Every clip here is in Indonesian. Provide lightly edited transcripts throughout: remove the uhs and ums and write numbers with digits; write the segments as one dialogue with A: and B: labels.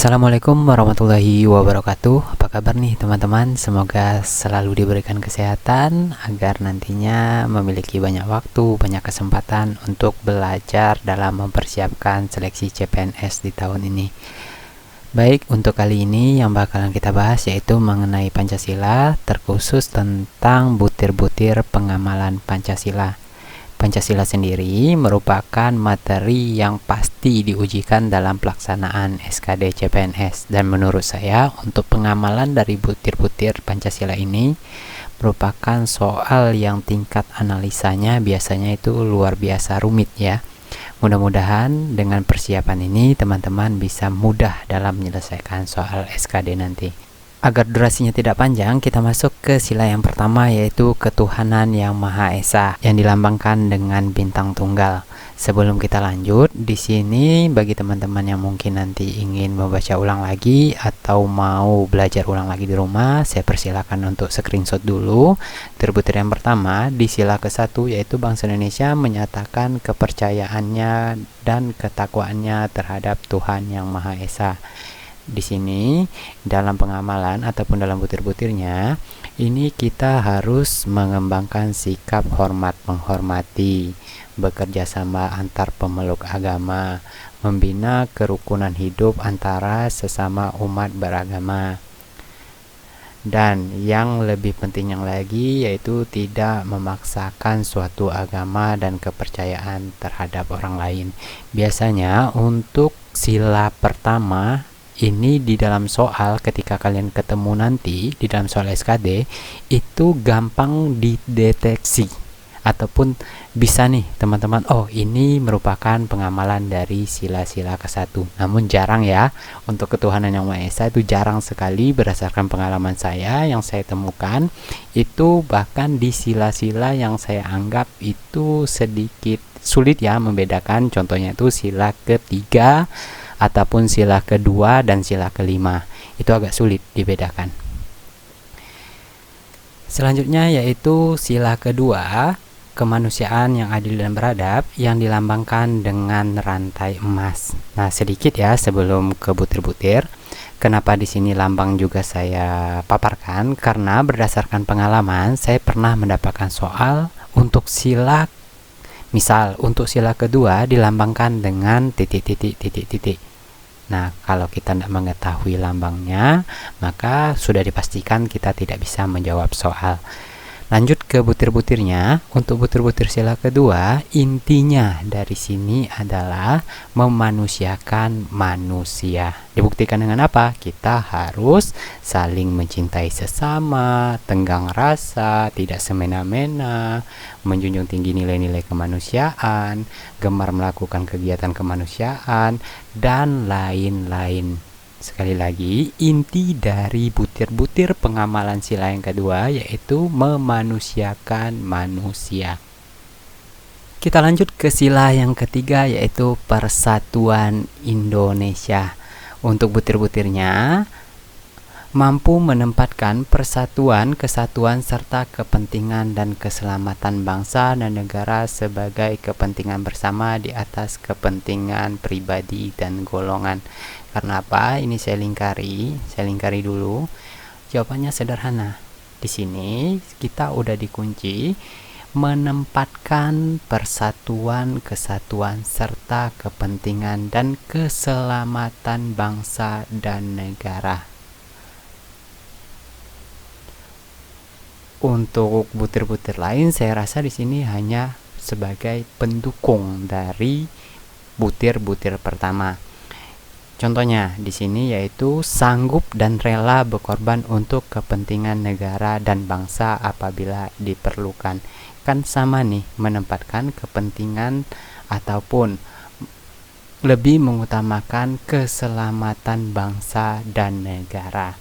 A: Assalamualaikum warahmatullahi wabarakatuh. Apa kabar nih teman-teman? Semoga selalu diberikan kesehatan agar nantinya memiliki banyak waktu, banyak kesempatan untuk belajar dalam mempersiapkan seleksi CPNS di tahun ini. Baik, untuk kali ini yang bakalan kita bahas yaitu mengenai Pancasila, terkhusus tentang butir-butir pengamalan Pancasila. Pancasila sendiri merupakan materi yang pasti diujikan dalam pelaksanaan SKD CPNS, dan menurut saya untuk pengamalan dari butir-butir Pancasila ini merupakan soal yang tingkat analisanya biasanya itu luar biasa rumit ya. Mudah-mudahan dengan persiapan ini teman-teman bisa mudah dalam menyelesaikan soal SKD nanti. Agar durasinya tidak panjang, kita masuk ke sila yang pertama, yaitu ketuhanan yang Maha Esa yang dilambangkan dengan bintang tunggal. Sebelum kita lanjut, di sini bagi teman-teman yang mungkin nanti ingin membaca ulang lagi atau mau belajar ulang lagi di rumah, saya persilakan untuk screenshot dulu. Butir yang pertama di sila ke-1, yaitu bangsa Indonesia menyatakan kepercayaannya dan ketakwaannya terhadap Tuhan yang Maha Esa. Di sini dalam pengamalan ataupun dalam butir-butirnya ini kita harus mengembangkan sikap hormat menghormati, bekerja sama antar pemeluk agama, membina kerukunan hidup antara sesama umat beragama, dan yang lebih penting yang lagi yaitu tidak memaksakan suatu agama dan kepercayaan terhadap orang lain. Biasanya untuk sila pertama ini di dalam soal ketika kalian ketemu nanti di dalam soal SKD itu gampang dideteksi ataupun bisa nih teman-teman, oh ini merupakan pengamalan dari sila-sila ke-1. Namun jarang ya, untuk ketuhanan yang Maha Esa itu jarang sekali. Berdasarkan pengalaman saya yang saya temukan itu bahkan di sila-sila yang saya anggap itu sedikit sulit ya membedakan. Contohnya itu sila ketiga ataupun sila kedua dan sila kelima, itu agak sulit dibedakan. Selanjutnya yaitu sila kedua, kemanusiaan yang adil dan beradab, yang dilambangkan dengan rantai emas. Nah, sedikit ya sebelum ke butir-butir, kenapa di sini lambang juga saya paparkan, karena berdasarkan pengalaman saya pernah mendapatkan soal untuk sila, misal untuk sila kedua dilambangkan dengan titik-titik. Nah, kalau kita tidak mengetahui lambangnya, maka sudah dipastikan kita tidak bisa menjawab soal. Lanjut ke butir-butirnya. Untuk butir-butir sila kedua, intinya dari sini adalah memanusiakan manusia. Dibuktikan dengan apa? Kita harus saling mencintai sesama, tenggang rasa, tidak semena-mena, menjunjung tinggi nilai-nilai kemanusiaan, gemar melakukan kegiatan kemanusiaan, dan lain-lain. Sekali lagi, inti dari butir-butir pengamalan sila yang kedua yaitu memanusiakan manusia. Kita lanjut ke sila yang ketiga yaitu Persatuan Indonesia. Untuk butir-butirnya mampu menempatkan persatuan, kesatuan, serta kepentingan dan keselamatan bangsa dan negara sebagai kepentingan bersama di atas kepentingan pribadi dan golongan. Karena apa? Ini saya lingkari dulu. Jawabannya sederhana. Di sini kita udah dikunci menempatkan persatuan, kesatuan, serta kepentingan dan keselamatan bangsa dan negara. Untuk butir-butir lain saya rasa di sini hanya sebagai pendukung dari butir-butir pertama. Contohnya di sini yaitu sanggup dan rela berkorban untuk kepentingan negara dan bangsa apabila diperlukan. Kan sama nih, menempatkan kepentingan ataupun lebih mengutamakan keselamatan bangsa dan negara.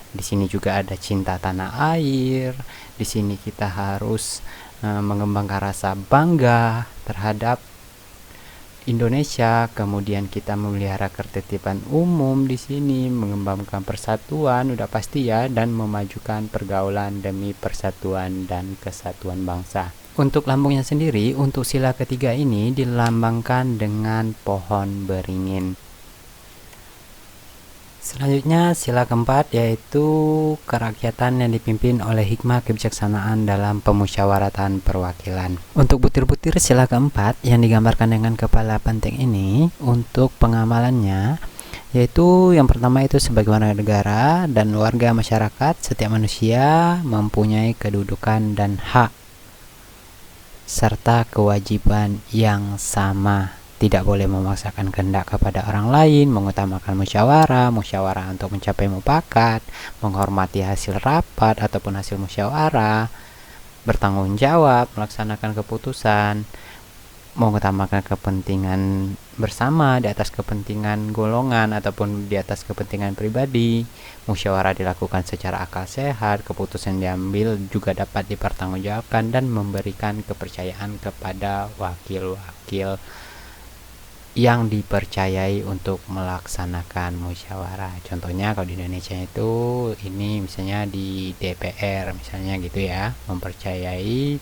A: Di sini juga ada cinta tanah air. Di sini kita harus mengembangkan rasa bangga terhadap Indonesia, kemudian kita memelihara ketertiban umum di sini, mengembangkan persatuan, udah pasti ya, dan memajukan pergaulan demi persatuan dan kesatuan bangsa. Untuk lambungnya sendiri, untuk sila ketiga ini dilambangkan dengan pohon beringin. Selanjutnya sila keempat yaitu kerakyatan yang dipimpin oleh hikmah kebijaksanaan dalam pemusyawaratan perwakilan. Untuk butir-butir sila keempat yang digambarkan dengan kepala penting ini, untuk pengamalannya yaitu yang pertama itu sebagai warga negara dan warga masyarakat, setiap manusia mempunyai kedudukan dan hak serta kewajiban yang sama. Tidak boleh memaksakan kehendak kepada orang lain, mengutamakan musyawarah untuk mencapai mufakat, menghormati hasil rapat ataupun hasil musyawarah, bertanggung jawab, melaksanakan keputusan, mengutamakan kepentingan bersama di atas kepentingan golongan ataupun di atas kepentingan pribadi. Musyawarah dilakukan secara akal sehat, keputusan diambil juga dapat dipertanggungjawabkan dan memberikan kepercayaan kepada wakil-wakil yang dipercayai untuk melaksanakan musyawarah. Contohnya kalau di Indonesia itu ini misalnya di DPR misalnya gitu ya, mempercayai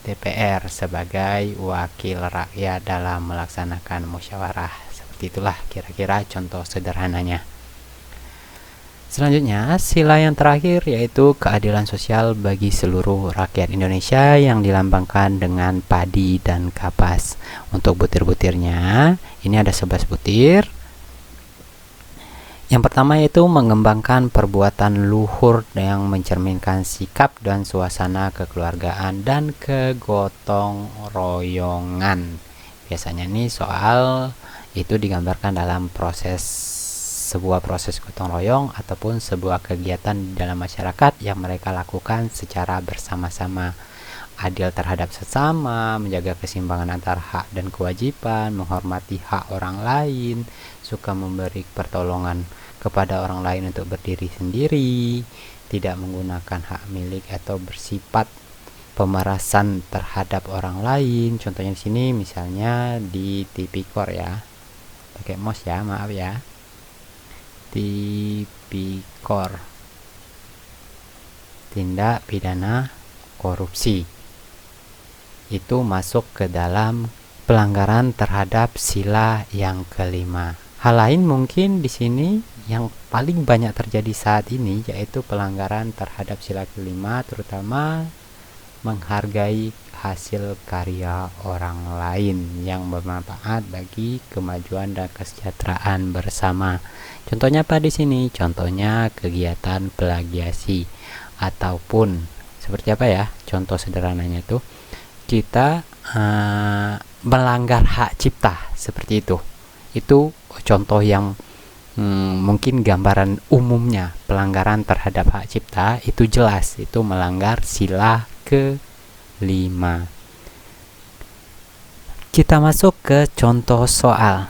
A: DPR sebagai wakil rakyat dalam melaksanakan musyawarah. Seperti itulah kira-kira contoh sederhananya. Selanjutnya, sila yang terakhir yaitu keadilan sosial bagi seluruh rakyat Indonesia yang dilambangkan dengan padi dan kapas. Untuk butir-butirnya, ini ada 11 butir. Yang pertama yaitu mengembangkan perbuatan luhur yang mencerminkan sikap dan suasana kekeluargaan dan kegotong royongan. Biasanya nih soal itu digambarkan dalam sebuah proses gotong royong ataupun sebuah kegiatan di dalam masyarakat yang mereka lakukan secara bersama-sama. Adil terhadap sesama, menjaga keseimbangan antara hak dan kewajiban, menghormati hak orang lain, suka memberi pertolongan kepada orang lain untuk berdiri sendiri, tidak menggunakan hak milik atau bersifat pemerasan terhadap orang lain. Contohnya di sini misalnya di Tipikor ya. Pakai mouse ya, maaf ya. Tipikor, tindak pidana korupsi, itu masuk ke dalam pelanggaran terhadap sila yang kelima. Hal lain mungkin di sini yang paling banyak terjadi saat ini yaitu pelanggaran terhadap sila kelima, terutama menghargai hasil karya orang lain yang bermanfaat bagi kemajuan dan kesejahteraan bersama. Contohnya apa di sini? Contohnya kegiatan plagiasi ataupun seperti apa ya? Contoh sederhananya itu kita melanggar hak cipta seperti itu. Itu contoh yang mungkin gambaran umumnya pelanggaran terhadap hak cipta itu jelas itu melanggar sila ke-5. Kita masuk ke contoh soal.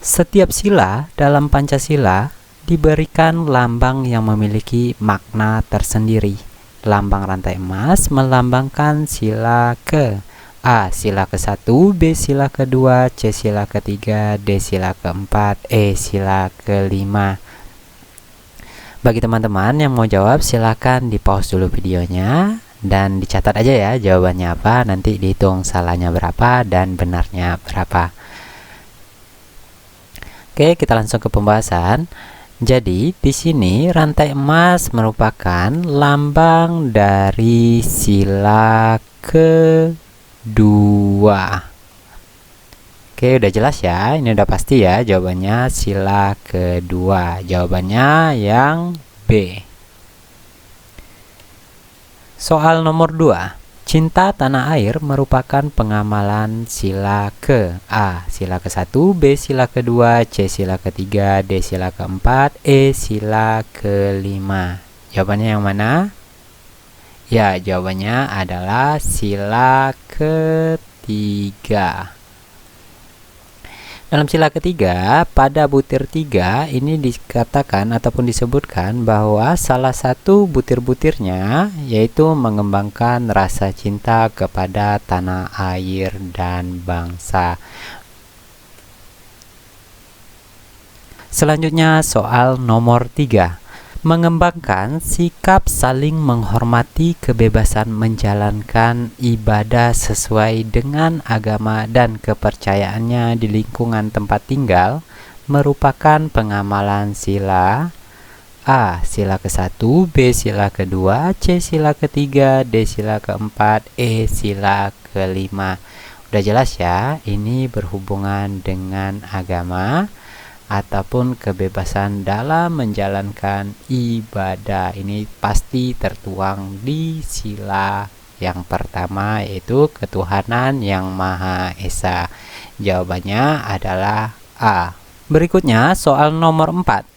A: Setiap sila dalam Pancasila diberikan lambang yang memiliki makna tersendiri. Lambang rantai emas melambangkan sila ke A. Sila ke-1, B. Sila ke-2, C. Sila ke-3, D. Sila ke-4, E. Sila ke-5. Bagi teman-teman yang mau jawab silakan di pause dulu videonya dan dicatat aja ya jawabannya apa, nanti dihitung salahnya berapa dan benarnya berapa. Oke, kita langsung ke pembahasan. Jadi, di sini rantai emas merupakan lambang dari sila kedua. Oke, udah jelas ya. Ini udah pasti ya jawabannya sila kedua. Jawabannya yang B. Soal nomor 2. Cinta tanah air merupakan pengamalan sila ke A. Sila ke-1, B. Sila ke-2, C. Sila ke-3, D. Sila ke-4, E. Sila ke-5. Jawabannya yang mana? Ya, jawabannya adalah sila ke-3. Dalam sila ketiga, pada butir 3 ini dikatakan ataupun disebutkan bahwa salah satu butir-butirnya yaitu mengembangkan rasa cinta kepada tanah air dan bangsa. Selanjutnya soal nomor 3. Mengembangkan sikap saling menghormati kebebasan menjalankan ibadah sesuai dengan agama dan kepercayaannya di lingkungan tempat tinggal merupakan pengamalan sila A. Sila ke-1, B. Sila ke-2, C. Sila ke-3, D. Sila ke-4, E. Sila ke-5. Udah jelas ya, ini berhubungan dengan agama ataupun kebebasan dalam menjalankan ibadah. Ini pasti tertuang di sila yang pertama, yaitu ketuhanan yang Maha Esa. Jawabannya adalah A. Berikutnya soal nomor 4.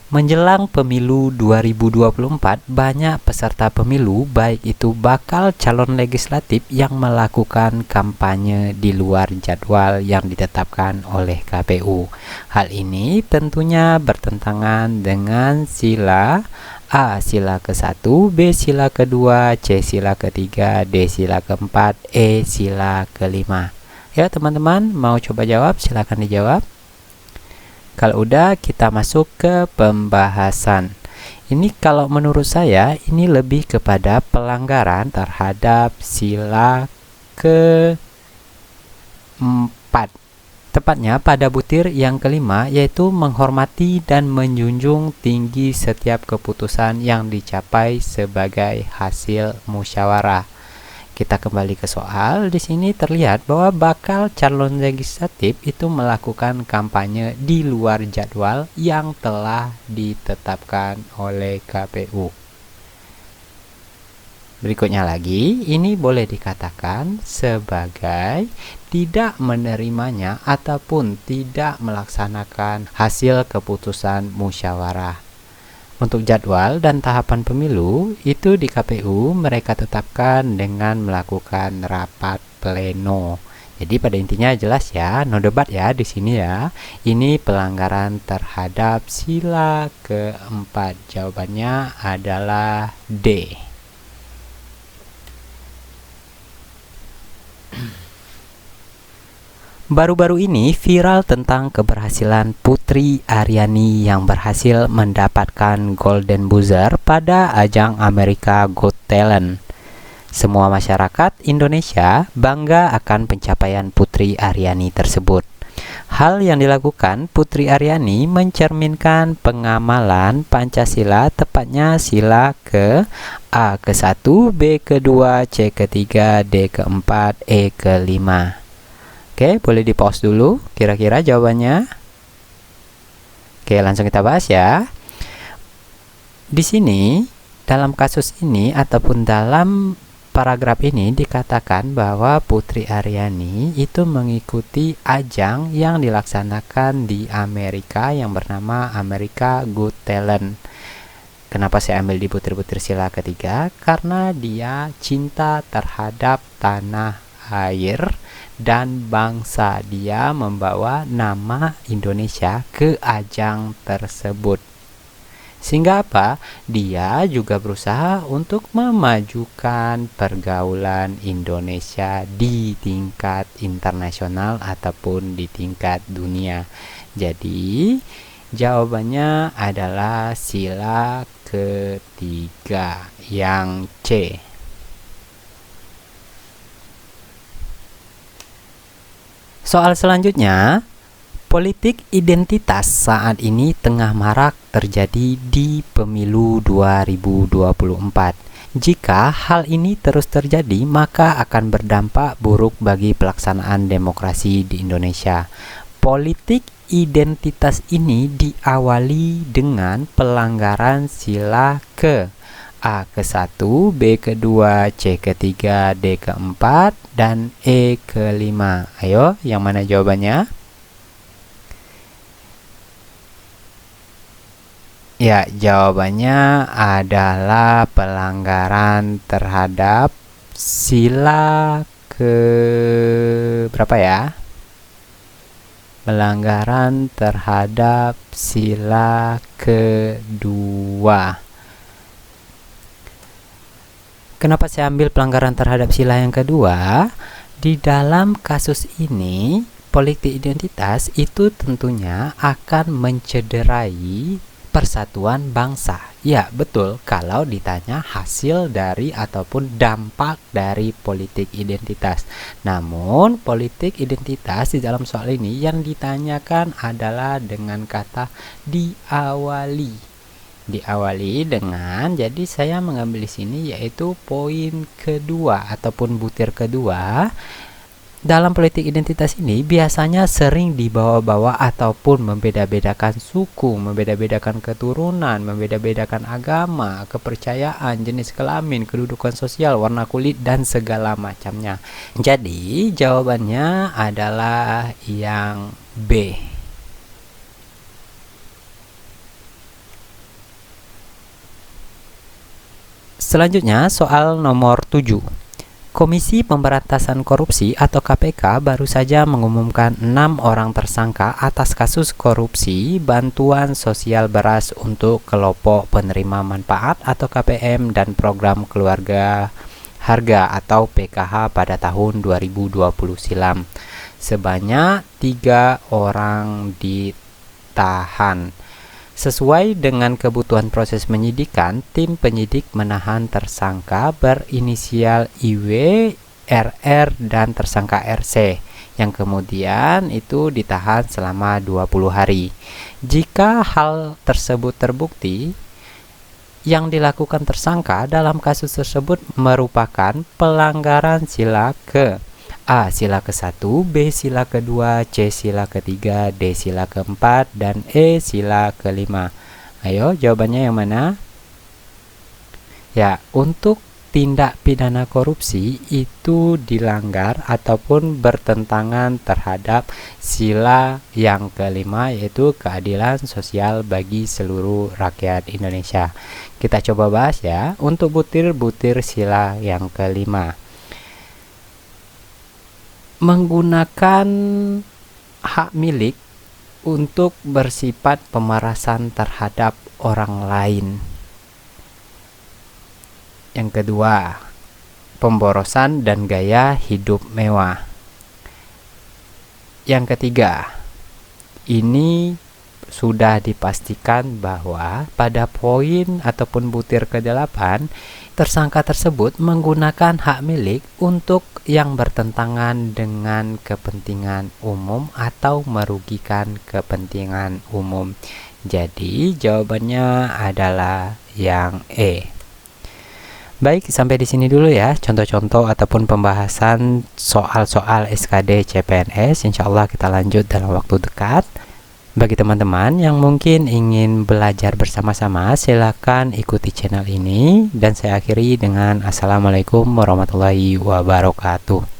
A: Menjelang pemilu 2024, banyak peserta pemilu, baik itu bakal calon legislatif, yang melakukan kampanye di luar jadwal yang ditetapkan oleh KPU. Hal ini tentunya bertentangan dengan sila A. Sila ke-1, B. Sila ke-2, C. Sila ke-3, D. Sila ke-4, E. Sila ke-5. Ya teman-teman, mau coba jawab? Silakan dijawab. Kalau udah, kita masuk ke pembahasan. Ini kalau menurut saya ini lebih kepada pelanggaran terhadap sila ke-4. Tepatnya pada butir yang kelima, yaitu menghormati dan menjunjung tinggi setiap keputusan yang dicapai sebagai hasil musyawarah. Kita kembali ke soal. Di sini terlihat bahwa bakal calon legislatif itu melakukan kampanye di luar jadwal yang telah ditetapkan oleh KPU. Berikutnya lagi, ini boleh dikatakan sebagai tidak menerimanya ataupun tidak melaksanakan hasil keputusan musyawarah. Untuk jadwal dan tahapan pemilu itu di KPU mereka tetapkan dengan melakukan rapat pleno. Jadi pada intinya jelas ya, no debat ya di sini ya. Ini pelanggaran terhadap sila ke-4. Jawabannya adalah D. Baru-baru ini viral tentang keberhasilan Putri Aryani yang berhasil mendapatkan Golden Buzzer pada ajang America Got Talent. Semua masyarakat Indonesia bangga akan pencapaian Putri Aryani tersebut. Hal yang dilakukan Putri Aryani mencerminkan pengamalan Pancasila, tepatnya sila ke A ke-1, B ke-2, C ke-3, D ke-4, E ke-5. Oke, boleh di pause dulu kira-kira jawabannya. Oke, langsung kita bahas ya. Di sini, dalam kasus ini ataupun dalam paragraf ini dikatakan bahwa Putri Aryani itu mengikuti ajang yang dilaksanakan di Amerika yang bernama America Got Talent. Kenapa saya ambil di butir-butir sila ketiga? Karena dia cinta terhadap tanah air dan bangsa. Dia membawa nama Indonesia ke ajang tersebut. Sehingga apa? Dia juga berusaha untuk memajukan pergaulan Indonesia di tingkat internasional ataupun di tingkat dunia. Jadi jawabannya adalah sila ketiga yang C. Soal selanjutnya, politik identitas saat ini tengah marak terjadi di pemilu 2024. Jika hal ini terus terjadi, maka akan berdampak buruk bagi pelaksanaan demokrasi di Indonesia. Politik identitas ini diawali dengan pelanggaran sila ke A ke-1, B ke-2, C ke-3, D ke-4, dan E ke-5. Ayo, yang mana jawabannya? Ya, jawabannya adalah pelanggaran terhadap sila ke berapa ya? Pelanggaran terhadap sila kedua. Kenapa saya ambil pelanggaran terhadap sila yang kedua? Di dalam kasus ini, politik identitas itu tentunya akan mencederai persatuan bangsa. Ya, betul, kalau ditanya hasil dari ataupun dampak dari politik identitas. Namun, politik identitas di dalam soal ini yang ditanyakan adalah dengan kata diawali. Diawali dengan, jadi saya mengambil di sini yaitu poin kedua ataupun butir kedua. Dalam politik identitas ini biasanya sering dibawa-bawa ataupun membeda-bedakan suku, membeda-bedakan keturunan, membeda-bedakan agama, kepercayaan, jenis kelamin, kedudukan sosial, warna kulit, dan segala macamnya. Jadi jawabannya adalah yang B. Selanjutnya soal nomor 7. Komisi Pemberantasan Korupsi atau KPK baru saja mengumumkan 6 orang tersangka atas kasus korupsi bantuan sosial beras untuk kelompok penerima manfaat atau KPM dan program keluarga harga atau PKH pada tahun 2020 silam. Sebanyak 3 orang ditahan. Sesuai dengan kebutuhan proses penyidikan, tim penyidik menahan tersangka berinisial IW, RR, dan tersangka RC, yang kemudian itu ditahan selama 20 hari. Jika hal tersebut terbukti, yang dilakukan tersangka dalam kasus tersebut merupakan pelanggaran sila ke A. Sila ke-1, B. Sila ke-2, C. Sila ke-3, D. Sila ke-4, dan E. Sila ke-5. Ayo, jawabannya yang mana? Ya, untuk tindak pidana korupsi itu dilanggar ataupun bertentangan terhadap sila yang kelima, yaitu keadilan sosial bagi seluruh rakyat Indonesia. Kita coba bahas ya, untuk butir-butir sila yang kelima. Menggunakan hak milik untuk bersifat pemerasan terhadap orang lain. Yang kedua, pemborosan dan gaya hidup mewah. Yang ketiga, ini sudah dipastikan bahwa pada poin ataupun butir ke-8, tersangka tersebut menggunakan hak milik untuk yang bertentangan dengan kepentingan umum atau merugikan kepentingan umum. Jadi jawabannya adalah yang E. Baik, sampai di sini dulu ya contoh-contoh ataupun pembahasan soal-soal SKD CPNS. Insya Allah kita lanjut dalam waktu dekat. Bagi teman-teman yang mungkin ingin belajar bersama-sama, silakan ikuti channel ini, dan saya akhiri dengan Assalamualaikum warahmatullahi wabarakatuh.